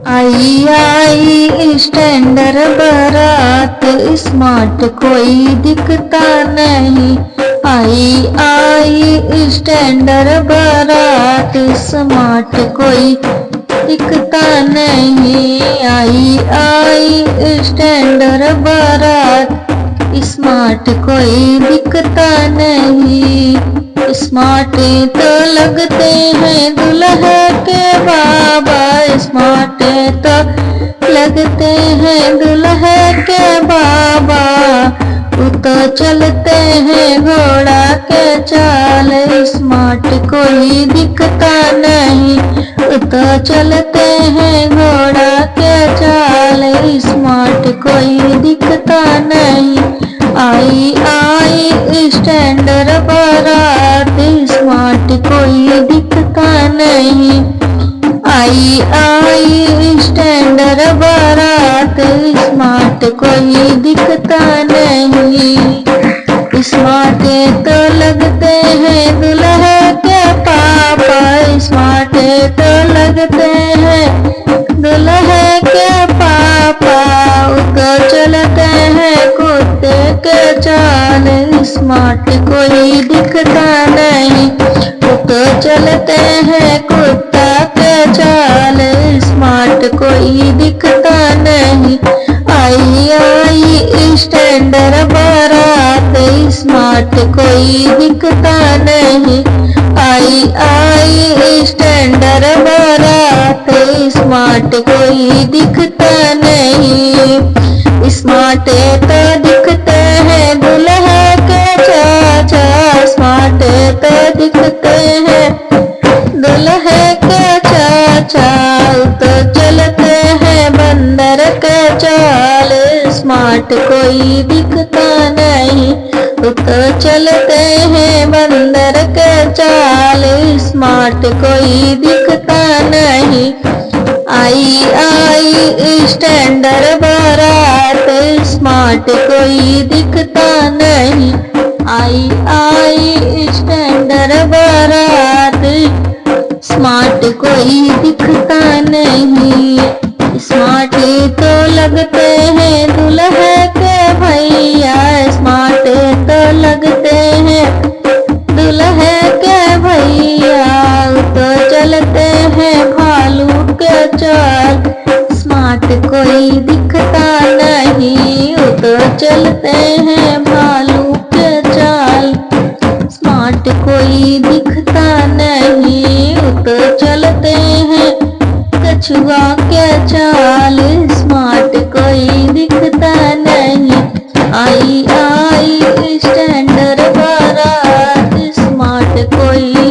आई आई स्टैंडर बारात, स्मार्ट कोई दिखता नहीं। आई आई स्टैंडर बारात, स्मार्ट कोई दिखता नहीं। आई आई स्टैंडर बारात, स्मार्ट कोई दिखता नहीं। स्मार्ट तो लगते हैं दुल्हा के बाबा, स्मार्ट तो लगते हैं दुल्हा के बाबा। वो तो चलते हैं घोड़ा के चाल, स्मार्ट कोई दिखता नहीं। वो तो चलते हैं घोड़ा के चाल, स्मार्ट कोई दिखता नहीं। आई आई स्टैंडर बारात, स्मार्ट कोई दिखता नहीं। आई आई स्टैंडर बारात, स्मार्ट कोई दिखता नहीं। स्मार्ट तो लगते हैं दुल्हा के पापा, स्मार्ट तो लगते हैं दुल्हा के पापा। तो चलते हैं कुत्ते के चाल, स्मार्ट कोई दिखता नहीं। तो चलते हैं कुत्ता के चाल, स्मार्ट कोई दिखता नहीं। आई आई स्टैंडर बारात, स्मार्ट कोई दिखता नहीं। आई आई स्टैंडर बारात, स्मार्ट कोई दिखता नहीं। स्मार्ट तो दिखते हैं दुल्हा के चाचा, स्मार्ट तो दिखते हैं दुल्हा के चाचा। तो चलते हैं बंदर के चाल, स्मार्ट कोई दिखता नहीं। तो चलते हैं बंदर के चाल, स्मार्ट कोई दिखता नहीं। आई आई स्टैंडर बारात, स्मार्ट कोई दिखता नहीं। आई आई स्टैंडर बारात, स्मार्ट कोई दिखता नहीं। स्मार्ट तो लगते हैं दुल्हा के भैया, स्मार्ट तो लगते हैं दुल्हा के भैया। तो चलते हैं भालू के चाल, स्मार्ट कोई दिखता नहीं। तो चलते हैं भालू के चाल, स्मार्ट कोई दिखता नहीं। तो चलते हैं कछुआ के चाल, स्मार्ट कोई दिखता नहीं। आई आई स्टैंडर बारात, स्मार्ट कोई